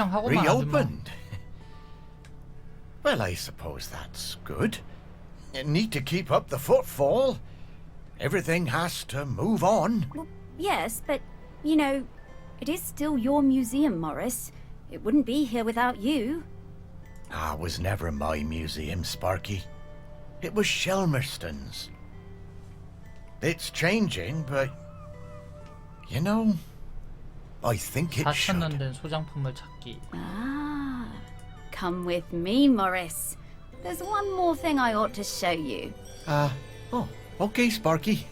reopened. Well, I suppose that's good. You need to keep up the footfall. Everything has to move on. Well, yes, but, you know, it is still your museum, Morris. It wouldn't be here without you. It was never my museum, Sparky. It was 셸머스톤's. It's changing, but, you know, I think it should. 4,000년 된 소장품을 찾기. Ah, come with me, Morris. There's one more thing I ought to show you. Oh, okay, Sparky.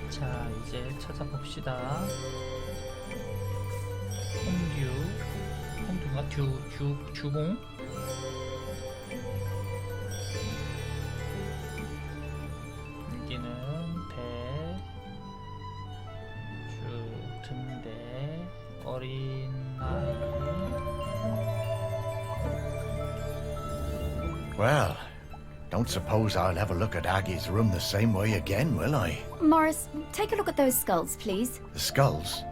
자, 이제 찾아봅시다. 홍두인가? 주공? 여기는 배, 등대, 어린 아이. Well, don't suppose I'll have a look at Aggie's room the same way again, will I? Morris, take a look at those skulls, please. The skulls?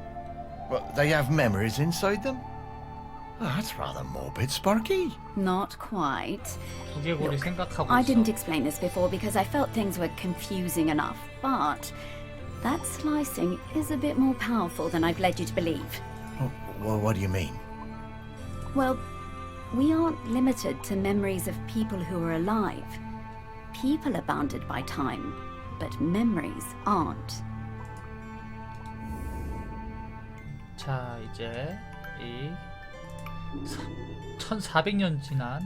Well, they have memories inside them? Oh, that's rather morbid, Sparky. Not quite. 두개골이 생각하고 I 있어. didn't explain this before because I felt things were confusing enough, but that slicing is a bit more powerful than I've led you to believe. Oh, well, what do you mean? Well, we aren't limited to memories of people who are alive. People are bounded by time, but memories aren't. 자, 이제 이 1400년 지난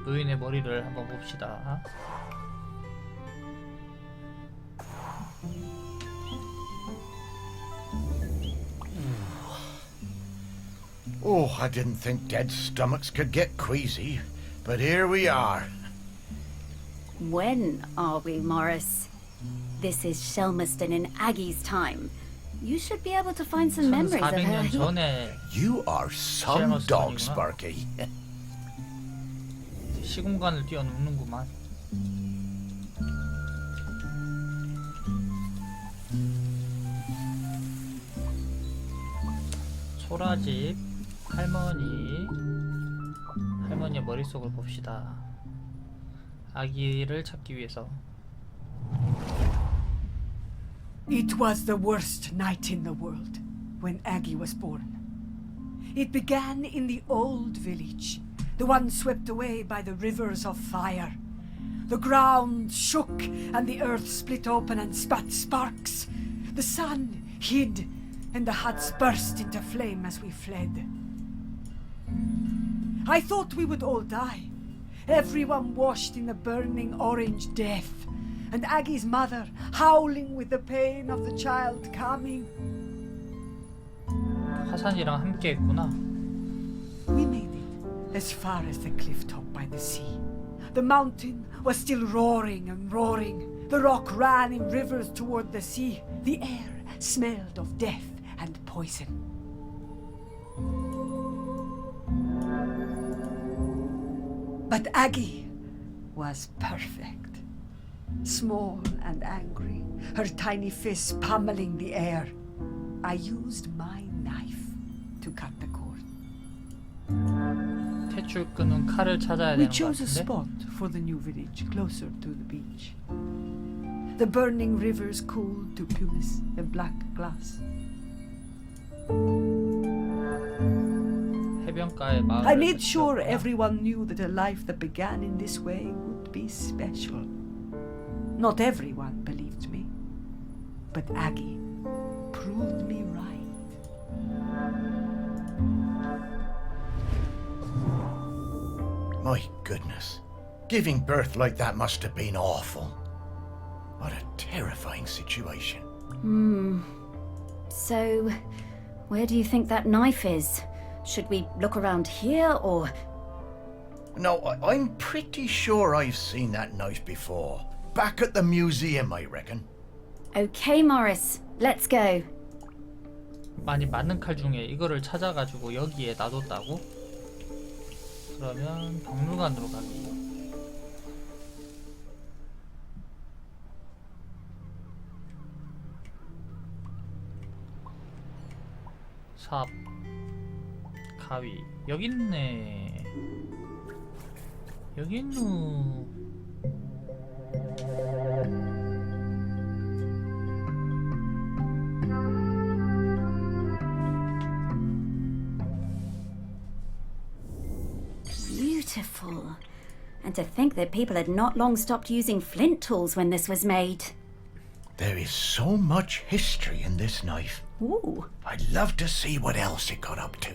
노인의 머리를 한번 봅시다. Oh, I didn't think dead stomachs could get queasy, but here we are. When are we, Morris? This is 셸머스톤 in Aggie's time. You should be able to find some memories of her 1400년 here. 전에 You are some 셸머스톤이구나. dog, Sparky. 시공간을 뛰어넘는구만. 소라집 할머니의 머릿속을 봅시다. 아기를 찾기 위해서. It was the worst night in the world when Aggie was born. It began in the old village, the one swept away by the rivers of fire. The ground shook and the earth split open and spat sparks. The sun hid and the huts burst into flame as we fled. I thought we would all die, everyone washed in the burning orange death, and Aggie's mother howling with the pain of the child coming. 화산이랑 함께 했구나. We made it as far as the cliff top by the sea. The mountain was still roaring and roaring. The rock ran in rivers toward the sea. The air smelled of death and poison. But Aggie was perfect. Small and angry, her tiny fists pummeling the air. I used my knife to cut the cord. 탯줄 끄는 칼을 찾아야 We 되는 것 chose a 같은데. spot for the new village closer to the beach. The burning rivers cooled to pumice and black glass. 해변가의 마을을 I made sure 지었구나. everyone knew that a life that began in this way would be special. Not everyone believed me, but Aggie proved me right. My goodness. Giving birth like that must have been awful. What a terrifying situation. So, where do you think that knife is? Should we look around here or... No, I'm pretty sure I've seen that knife before. Back at the museum, I reckon. Okay, Morris, let's go. 많이 맞는 칼 중에 이거를 찾아가지고 여기에 놔뒀다고? 그러면 박물관으로 가기. 삽, 가위. 여기 있네. 여기 있누. Beautiful. And to think that people had not long stopped using flint tools when this was made. There is so much history in this knife. Ooh. I'd love to see what else it got up to.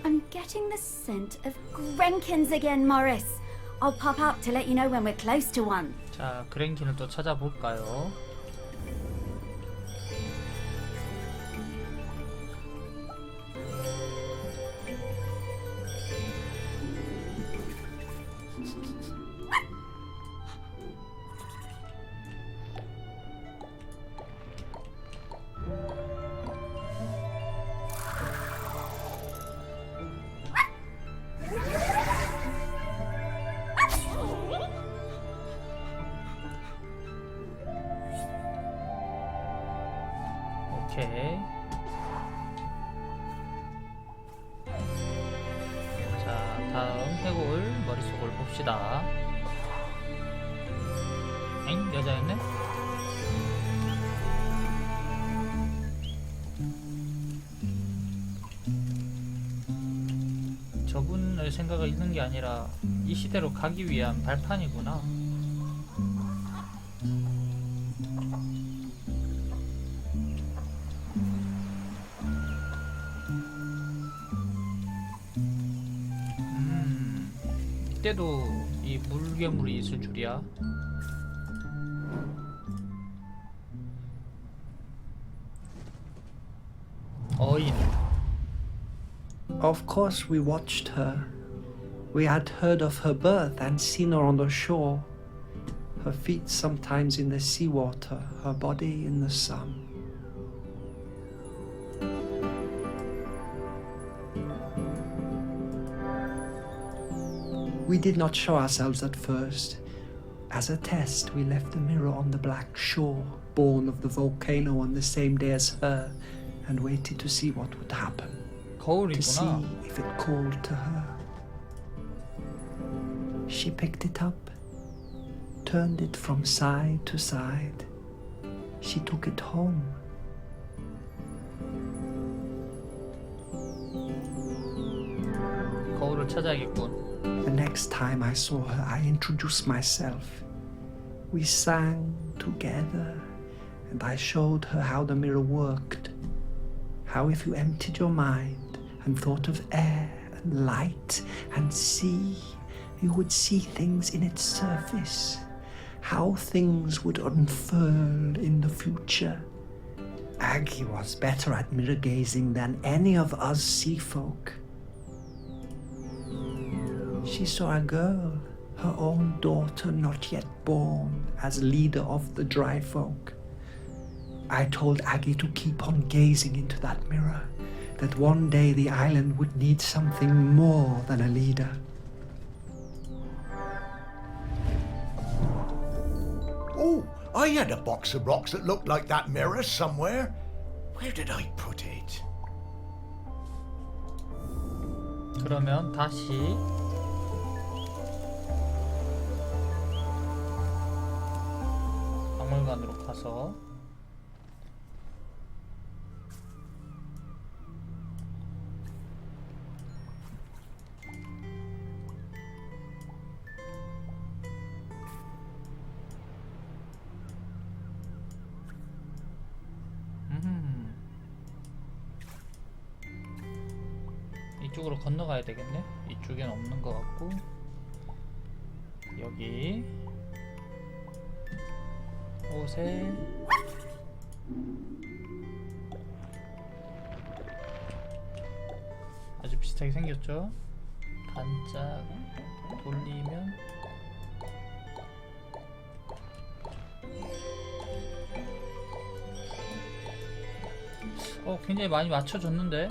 I'm getting the scent of Grenkins again, Morris. I'll pop out to let you know when we're close to one. 자, 그랭킨을 또 찾아볼까요? 오케이. 자, 다음 해골 머릿속을 봅시다. 엥? 여자였네? 저분의 생각을 읽는 게 아니라 이 시대로 가기 위한 발판이구나. 이때도 이 물괴물이 있을 줄이야. 어인. Of course we watched her. We had heard of her birth and seen her on the shore. Her feet sometimes in the seawater, her body in the sun. We did not show ourselves at first. As a test, we left the mirror on the black shore, born of the volcano on the same day as her, and waited to see what would happen. To see 거울이구나. if it called to her. She picked it up, turned it from side to side. She took it home. 거울을 찾아야겠군. The next time I saw her, I introduced myself. We sang together, and I showed her how the mirror worked. How if you emptied your mind and thought of air and light and sea, you would see things in its surface. How things would unfurl in the future. Aggie was better at mirror gazing than any of us sea folk. She saw a girl, her own daughter not yet born, as leader of the dry folk. I told Aggie to keep on gazing into that mirror, that one day the island would need something more than a leader. Oh, I had a box of rocks that looked like that mirror somewhere. Where did I put it? 그러면 다시 박물관으로 가서 이쪽으로 건너가야 되겠네. 이쪽엔 없는 것 같고 여기 옷에 아주 비슷하게 생겼죠. 반짝 돌리면 굉장히 많이 맞춰줬는데.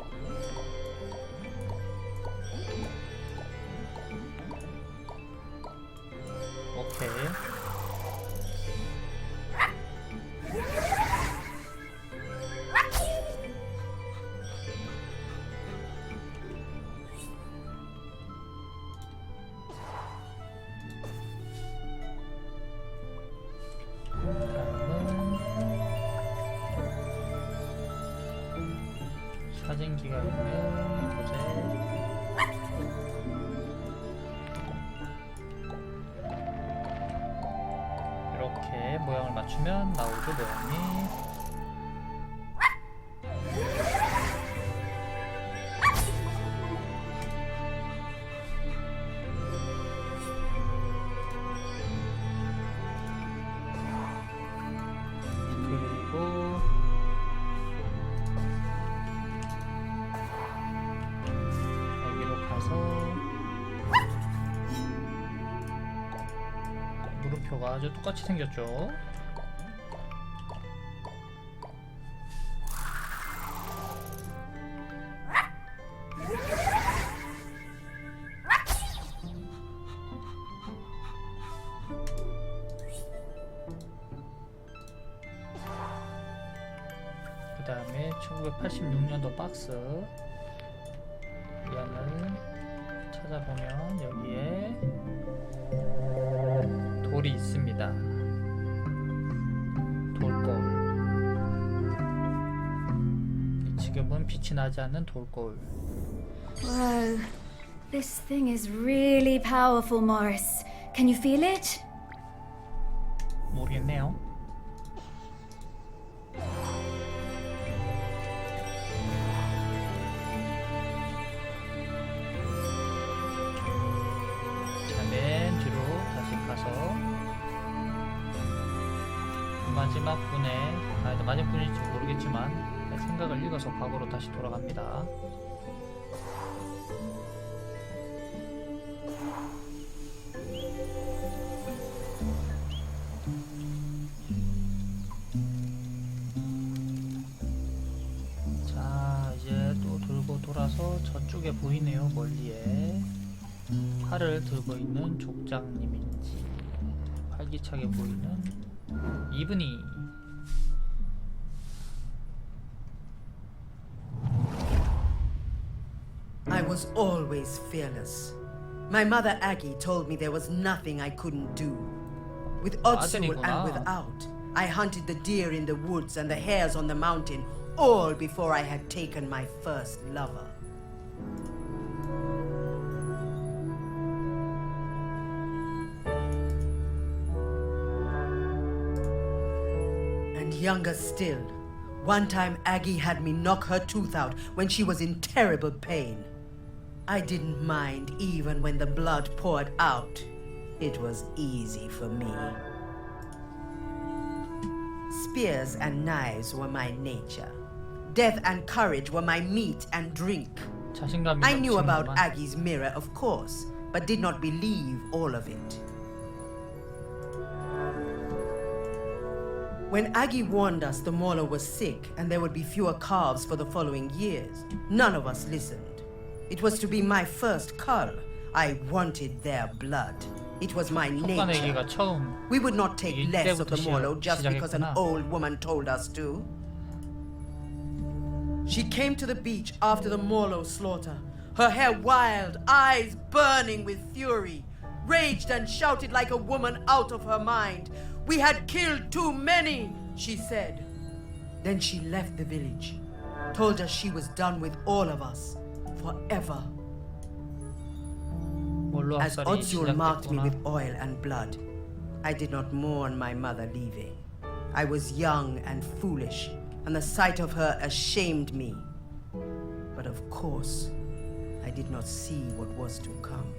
사진기가 있는 곳에 이렇게 모양을 맞추면 나오죠, 모양이. 그리고 여기로 가서 물음표가 아주 똑같이 생겼죠. 그 다음에 1986년도 박스 양을 찾아보면 여기에 돌이 있습니다. 돌거울. 지금은 빛이 나지 않는 돌거울. Whoa. This thing is really powerful, Morris. Can you feel it? 모르겠네요. 자, 맨 뒤로 다시 가서 마지막 분의 마지막 분인지 모르겠지만 생각을 읽어서 과거로 다시 돌아갑니다. 자, 이제 또 돌고 돌아서 저쪽에 보이네요. 멀리에 활을 들고 있는 족장님인지 활기차게 보이는 이분이. I was always fearless. My mother Aggie told me there was nothing I couldn't do. With Otsul and without, I hunted the deer in the woods and the hares on the mountain, all before I had taken my first lover. And younger still, one time Aggie had me knock her tooth out when she was in terrible pain. I didn't mind even when the blood poured out. It was easy for me. Spears and knives were my nature. Death and courage were my meat and drink. 자신감이 I knew about 넘치는구만. Aggie's mirror, of course, but did not believe all of it. When Aggie warned us the mauler was sick and there would be fewer calves for the following years, none of us listened. It was to be my first cull. I wanted their blood. It was my nature. 속가내기가 처음 We would not take less of the 이때부터 mauler just because an 시작했구나. old woman told us to. She came to the beach after the Morlow slaughter, her hair wild, eyes burning with fury, raged and shouted like a woman out of her mind. We had killed too many, she said. Then she left the village, told us she was done with all of us, forever. 뭘로 As 학살이 Otsul marked me 시작됐구나. with oil and blood, I did not mourn my mother leaving. I was young and foolish, and the sight of her ashamed me. But of course, I did not see what was to come.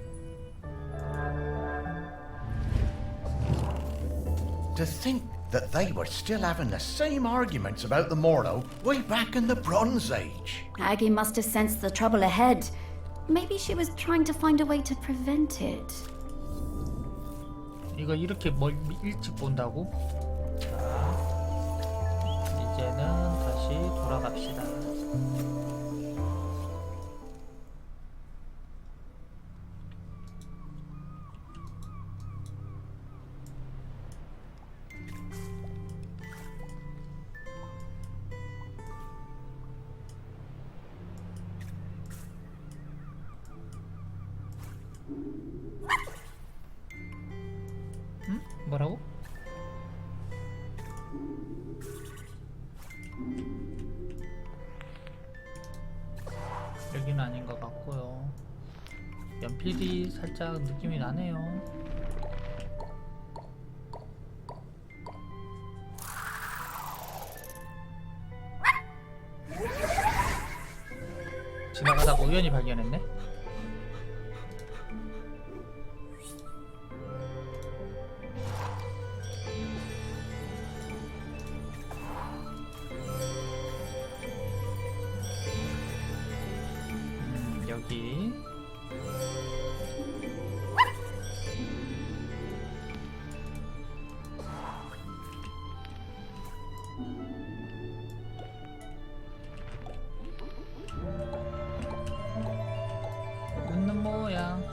To think that they were still having the same arguments about the Morlow way back in the Bronze Age. Aggie must have sensed the trouble ahead. Maybe she was trying to find a way to prevent it. 이거 이렇게 일찍 본다고? 자, 이제는 다시 돌아갑시다. 뭐라고? 필이 살짝 느낌이 나네요. 지나가다가 우연히 발견했네. 여기 웃는 모양.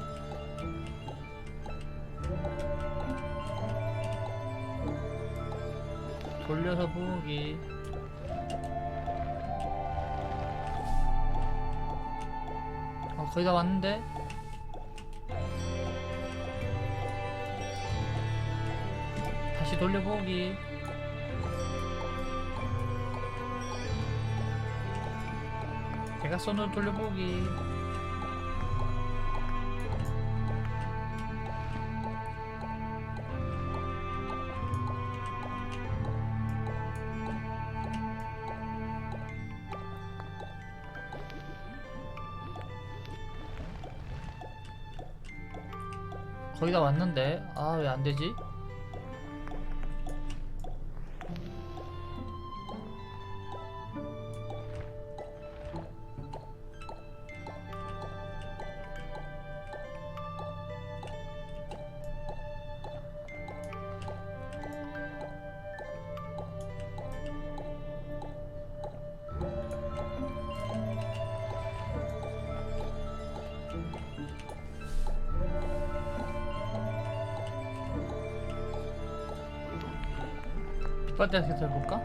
돌려서 보기. 거의 다 왔는데? 다시 돌려보기. 대각선으로 돌려보기. 거의 다 왔는데 아 왜 안되지? 빗발대에서 해볼까?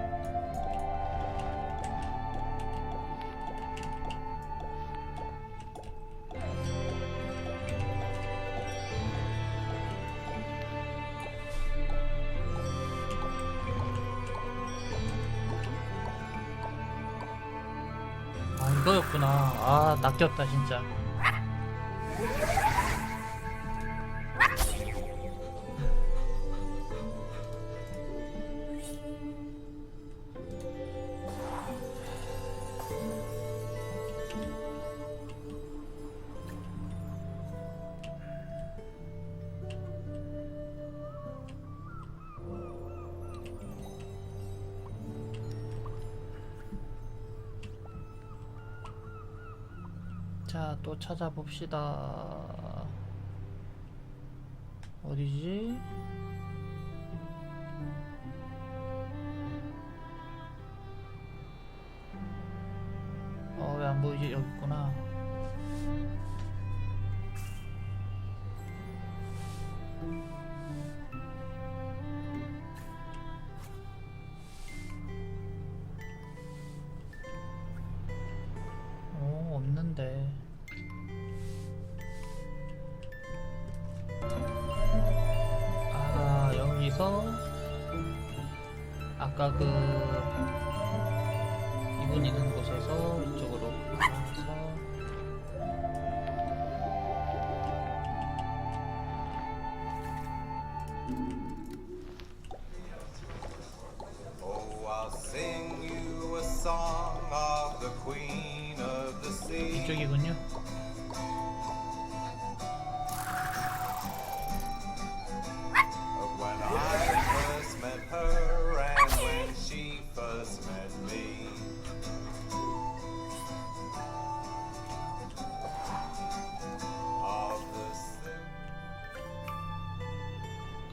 아 이거였구나. 아 낚였다 진짜. 자, 또 찾아봅시다. 어디지? 왜 안 보이지? 여기 있구나. 없는데. 아 여기서 아까 그 이분 있는 곳에서 이쪽으로 가서 Oh, I'll sing you a song of the Queen of the Sea. 이쪽이군요. Of when I first met her and when she first met me. Of the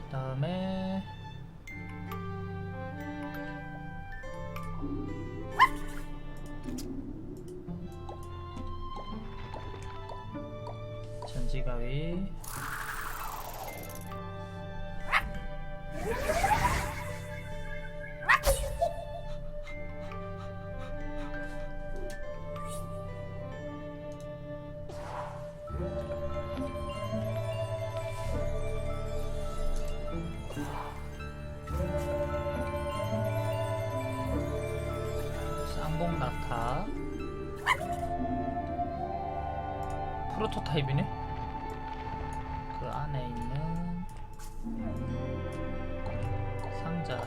그다음에 전지가위. 쌍봉 낙타. 프로토타입이네. 상자.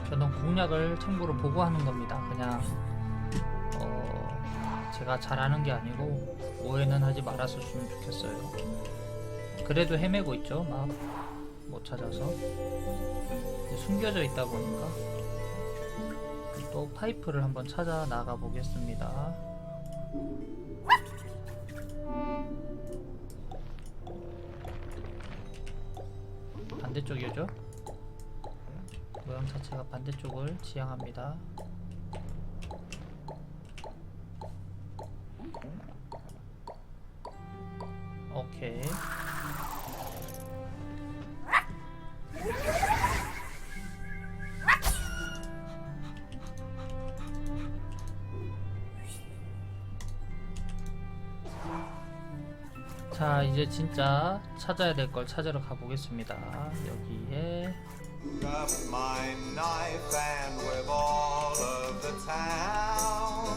저는 공략을 참고로 보고 하는 겁니다. 그냥 제가 잘하는 게 아니고 오해는 하지 말았었으면 좋겠어요. 그래도 헤매고 있죠. 막 못 찾아서 숨겨져 있다 보니까. 또 파이프를 한번 찾아 나가 보겠습니다. 반대쪽이죠? 모양 자체가 반대쪽을 지향합니다. 오케이. 자, 이제 진짜 찾아야 될 걸 찾으러 가보겠습니다. 여기에 Up my knife and with all of the town.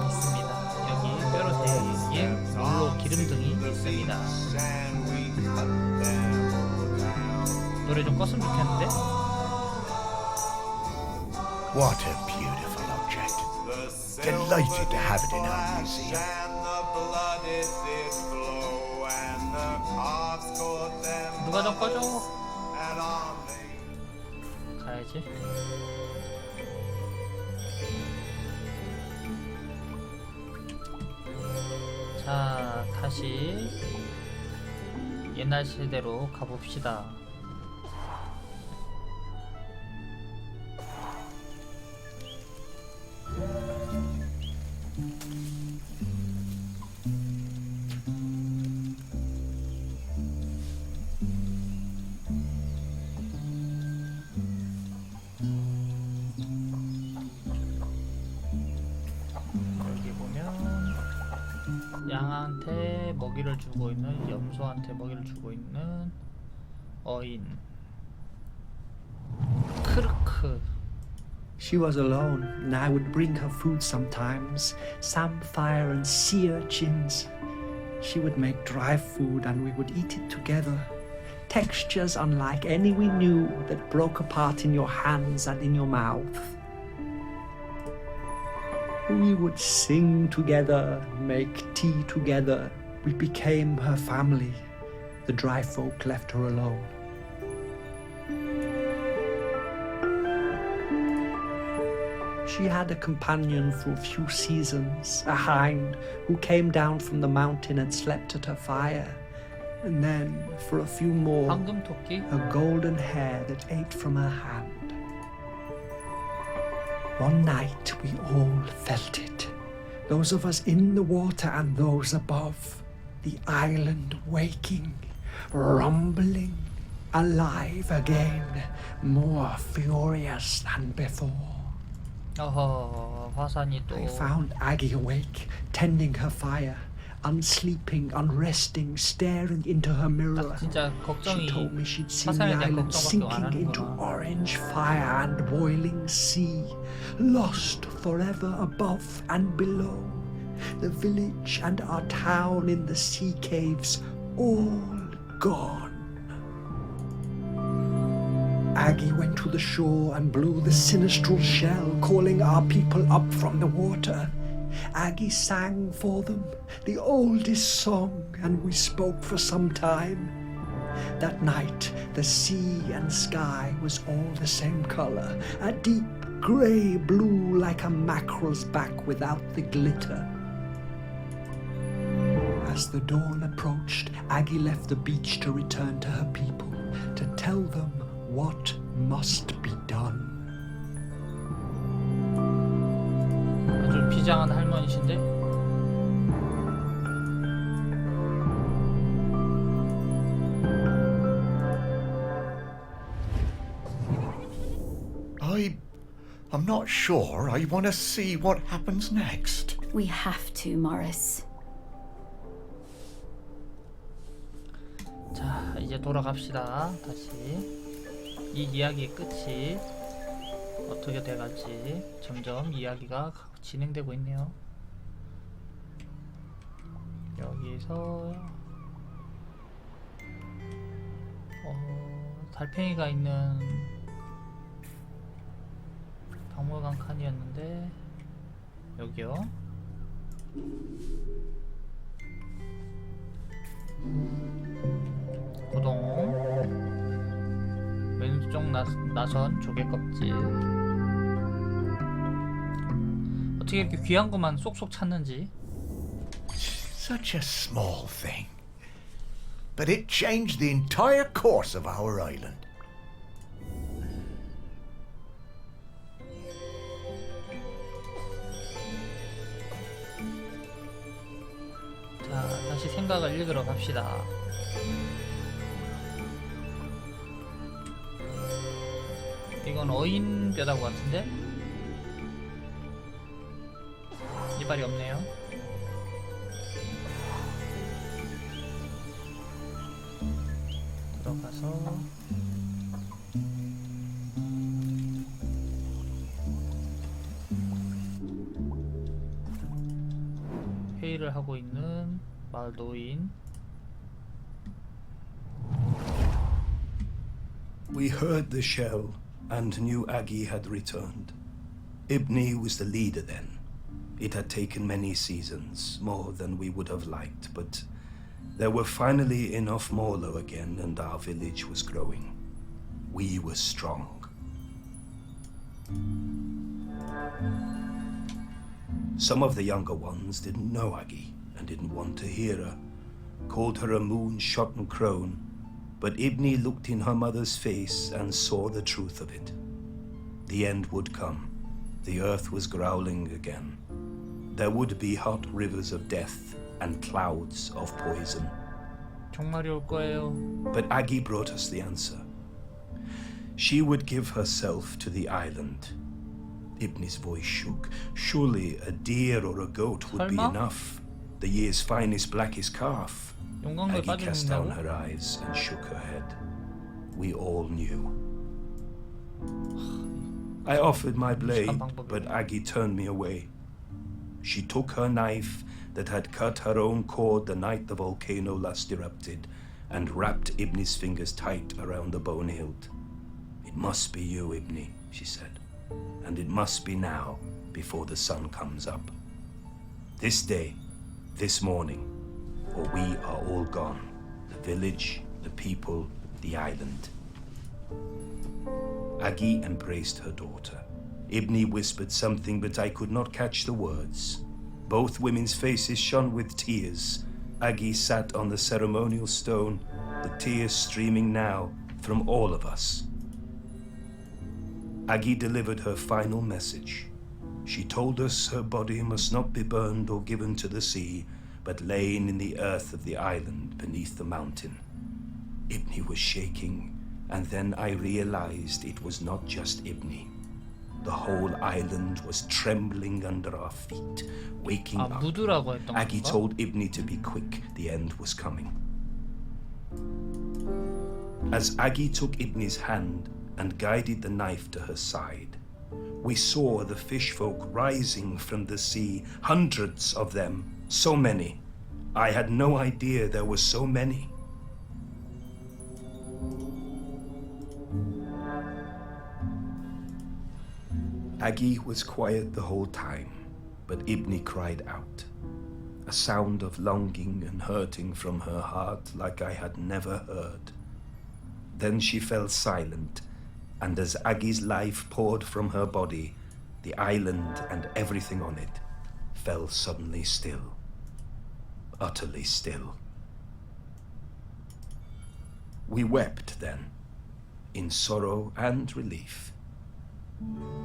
있습니다. 여기 뼈로새에 물로 기름등이 있습니다. And we cut them down. 노래 좀 껐으면 좋겠는데? What a beautiful object. The Delighted to have it in our flashed museum. and the blood it did flow and the cops caught them 누가 좀 꺼줘. and on they 가야지. 자, 다시 옛날 시대로 가봅시다. 여기 보면 양한테 먹이를 주고 있는, 염소한테 먹이를 주고 있는 어인 크르크. She was alone, and I would bring her food sometimes, samphire and sea urchins. She would make dry food and we would eat it together. Textures unlike any we knew that broke apart in your hands and in your mouth. We would sing together, make tea together. We became her family. The dry folk left her alone. She had a companion for a few seasons, a hind who came down from the mountain and slept at her fire. And then, for a few more, 황금 토끼? a golden hair that ate from her hand. One night we all felt it, those of us in the water and those above, the island waking, rumbling, alive again, more furious than before. 어허, 화산이 또 I found Aggie awake, tending her fire, unsleeping, unresting, staring into her mirror. 진짜 She 걱정이 told me she'd seen the 화산에 대한 island 걱정밖에 안 sinking into 하는구나. orange fire and boiling sea, lost forever above and below. The village and our town in the sea caves, all gone. Aggie went to the shore and blew the sinistral shell, calling our people up from the water. Aggie sang for them the oldest song, and we spoke for some time. That night, the sea and sky was all the same color, a deep grey blue like a mackerel's back without the glitter. As the dawn approached, Aggie left the beach to return to her people, to tell them what must be done. 좀 비장한 할머니신데? I'm not sure I want to see what happens next. We have to, Morris. 자, 이제 돌아갑시다. 다시 이 이야기의 끝이 어떻게 돼갈지 점점 이야기가 진행되고 있네요. 여기서 달팽이가 있는 박물관 칸이었는데 여기요. 고동 왼쪽 나선 조개 껍질. 어떻게 이렇게 귀한 것만 쏙쏙 찾는지. Such a small thing. But it changed the entire course of our island. 자, 다시 생각을 읽으러 갑시다. 이건 어인 뼈다구 같은데? 이빨이 없네요. 들어가서 회의를 하고 있는 마을 노인. We heard the shell and knew Aggie had returned. Ibni was the leader then. It had taken many seasons, more than we would have liked, but there were finally enough Morlo again and our village was growing. We were strong. Some of the younger ones didn't know Aggie and didn't want to hear her, called her a moon-shot crone, but Ibni looked in her mother's face and saw the truth of it. The end would come. The earth was growling again. There would be hot rivers of death and clouds of poison. 종말이 올 거예요. But Aggie brought us the answer. She would give herself to the island. Ibni's voice shook. Surely a deer or a goat would be 설마? enough. The year's finest blackest calf. 용광로에 Aggie cast down 빠져있는다고? her eyes and shook her head. We all knew. I offered my blade, but Aggie turned me away. She took her knife that had cut her own cord the night the volcano last erupted and wrapped Ibni's fingers tight around the bone hilt. It must be you, Ibni, she said, and it must be now before the sun comes up. This day, this morning, or we are all gone. The village, the people, the island. Aggie embraced her daughter. Ibni whispered something, but I could not catch the words. Both women's faces shone with tears. Aggie sat on the ceremonial stone, the tears streaming now from all of us. Aggie delivered her final message. She told us her body must not be burned or given to the sea, but lain in the earth of the island beneath the mountain. Ibni was shaking, and then I realized it was not just Ibni. The whole island was trembling under our feet, waking 아, up. 무드라고 했던 Aggie 건가? told Ibni to be quick, the end was coming. As Aggie took Ibni's hand and guided the knife to her side, we saw the fish folk rising from the sea, hundreds of them, so many. I had no idea there were so many. Aggie was quiet the whole time, but Ibni cried out, a sound of longing and hurting from her heart like I had never heard. Then she fell silent, and as Aggie's life poured from her body, the island and everything on it fell suddenly still, utterly still. We wept then, in sorrow and relief.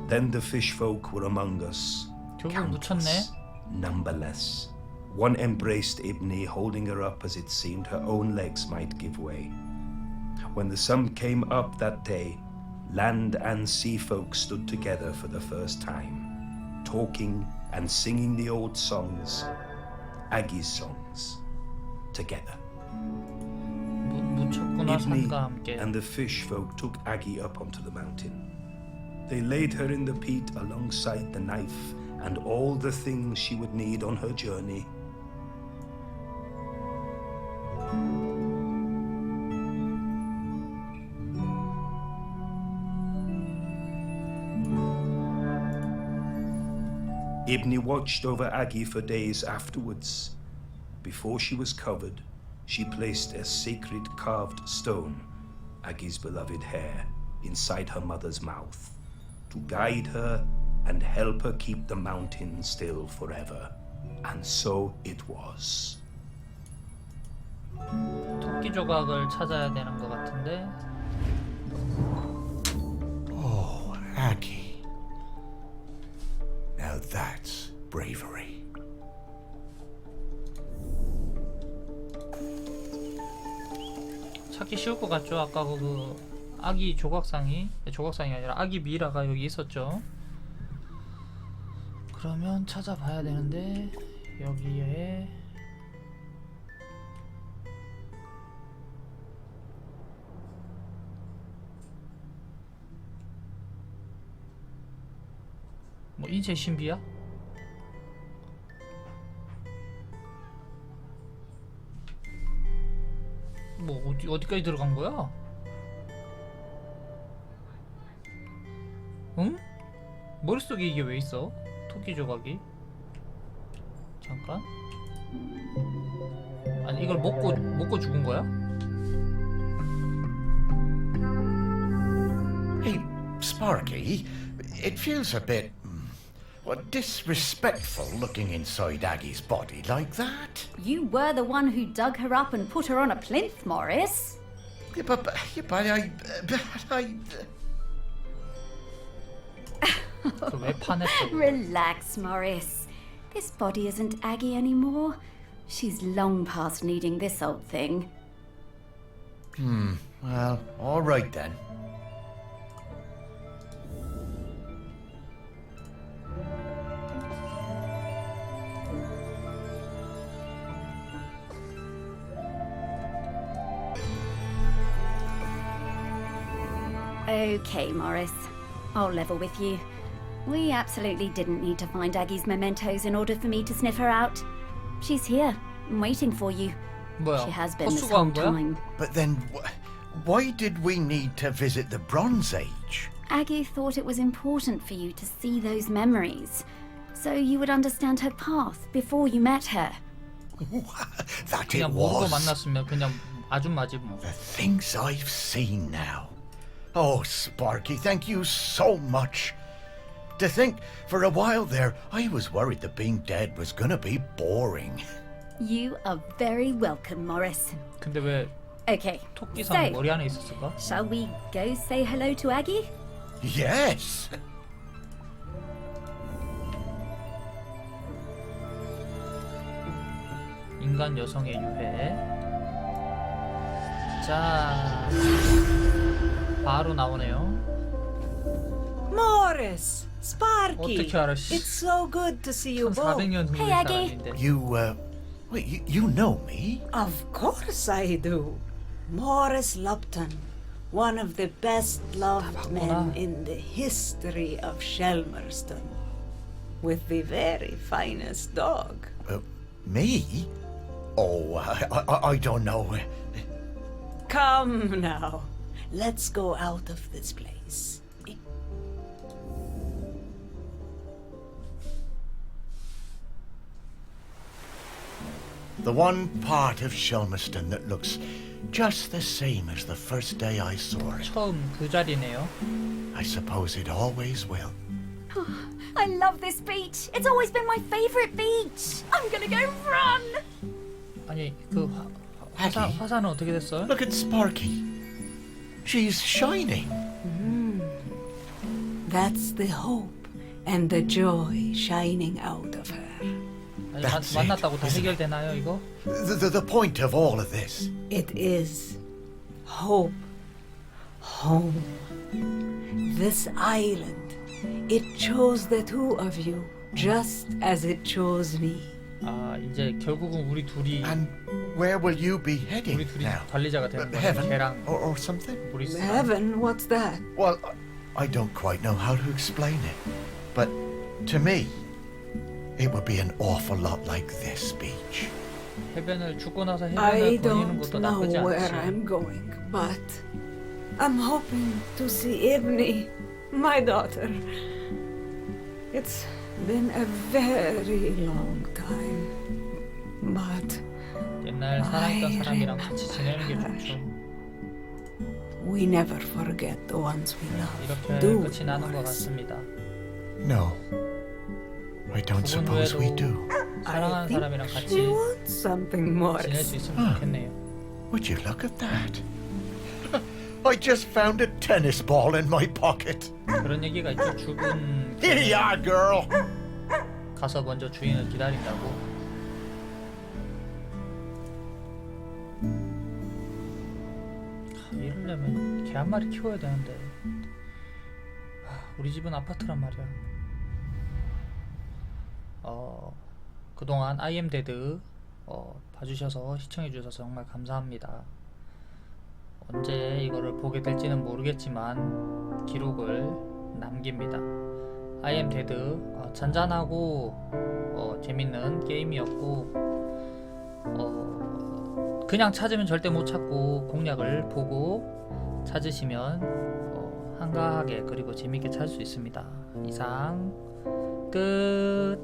Then the fish folk were among us, 결국 countless, 묻혔네. numberless. One embraced Ibni, holding her up as it seemed her own legs might give way. When the sun came up that day, land and sea folk stood together for the first time, talking and singing the old songs, Aggie's songs, together. 묻혔구나 산과 Ibni 함께. and the fish folk took Aggie up onto the mountain. They laid her in the peat alongside the knife and all the things she would need on her journey. Ibni watched over Aggie for days afterwards. Before she was covered, she placed a sacred carved stone, Aggie's beloved hair, inside her mother's mouth to guide her and help her keep the mountain still forever. And so it was. 토끼 조각을 찾아야 되는 것 같은데. Oh, Aggie. Now that's bravery. 찾기 쉬울 것 같죠? 아까 그 아기 조각상이 아니라 아기 미라가 여기 있었죠. 그러면 찾아봐야 되는데 여기에 뭐 인체 신비야? 뭐 어디까지 들어간 거야? 응? 머릿속에 이게 왜 있어? 토끼 조각이? 잠깐. 아니 이걸 먹고 죽은 거야? Hey, Sparky, it feels a bit disrespectful looking inside Aggie's body like that. You were the one who dug her up and put her on a plinth, Morris. Yeah, but I 왜 파냈어? Relax, Morris. This body isn't Aggie anymore. She's long past needing this old thing. Well, all right then. Okay, Morris. I'll level with you. We absolutely didn't need to find Aggie's mementos in order for me to sniff her out. She's here, waiting for you. 뭐야? She has been this 헛수고한 whole 거야? time. But then, why did we need to visit the Bronze Age? Aggie thought it was important for you to see those memories, so you would understand her path before you met her. That it 그냥 모르고 was. 만났으면 그냥 아줌마지 뭐. The things I've seen now. Oh, Sparky, thank you so much. To think, for a while there, I was worried that being dead was gonna be boring. You are very welcome, Morris. 근데 왜 Okay, 토끼상 so, 머리 안에 있었을까? shall we go say hello to Aggie? Yes. 인간 여성의 유해. 자, 바로 나오네요. Morris, Sparky. 어떻게 알아? 씨. It's so good to see you both. 400년 후의 Hey, Aggie. 사람인데. You know me? Of course I do. Morris Lupton, one of the best loved men in the history of 셸머스톤, with the very finest dog. Me? Oh, I don't know. Come now, let's go out of this place. The one part of 셸머스톤 that looks just the same as the first day I saw it. 처음 그 자리네요. I suppose it always will. I love this beach. It's always been my favorite beach. I'm gonna go run. 아니 그 화사는 어떻게 됐어요? Look at Sparky. She's shining. That's the hope and the joy shining out of her. 아니 That's 만났다고 it, 다 isn't it? 해결되나요 이거? The point of all of this. It is hope, home. This island, it chose the two of you just as it chose me. 아 이제 결국은 우리 둘이 And where will you be heading 우리 둘이 now? 관리자가 되는 거예요. Heaven 걔랑 or something? 우리 Heaven, what's that? Well, I don't quite know how to explain it, but to me, it would be an awful lot like this beach. 해변을 죽고 나서 I 해변을 보내는 don't 것도 know 나쁘지 where 않지. I'm going, but I'm hoping to see Ibni, my daughter. It's been a very long time, but 옛날 사랑했던 사람이랑 같이 지내는 게 좋죠. we never forget the ones we love. 이렇게 do 끝이 나는 것 같습니다. No, I don't 부분 suppose we do. 후에도 사랑하는 사람이랑 같이 She wants something more. 지낼 수 있으면 좋겠네요. Would you look at that? I just found a tennis ball in my pocket. 그런 얘기가 있죠. 죽은 Here you are, girl. 가서 먼저 주인을 기다린다고. 이러려면 개 한 마리 키워야 되는데. 우리 집은 아파트란 말이야. 그동안 I am dead 봐주셔서 시청해주셔서 정말 감사합니다. 언제 이거를 보게 될지는 모르겠지만 기록을 남깁니다. I am dead 잔잔하고 재밌는 게임이었고 그냥 찾으면 절대 못 찾고 공략을 보고 찾으시면 한가하게 그리고 재밌게 찾을 수 있습니다. 이상 끝.